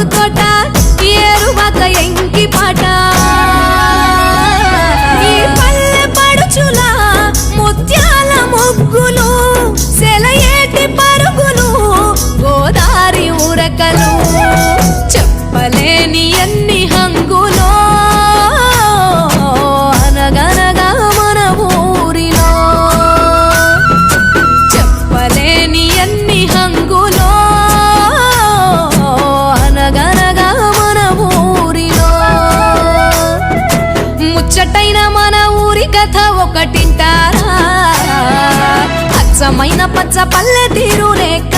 మాకు తోట ఏరువాక ఎంకి పాట ఈ పల్లె పడుచుల ముత్యాల ముగ్గులు సెలయేటి పరుగులు గోదారి ఉరకలు చెప్పలేని ఎన్ని హంగులో అనగనగా మన ఊరిలో చెప్పలేని ఎన్ని హంగులో అనగనగా మన ఊరిలో ముచ్చటైన మన ఊరి కథ ఒకటింటారా అచ్చమైన పచ్చ పల్లె తీరు లేక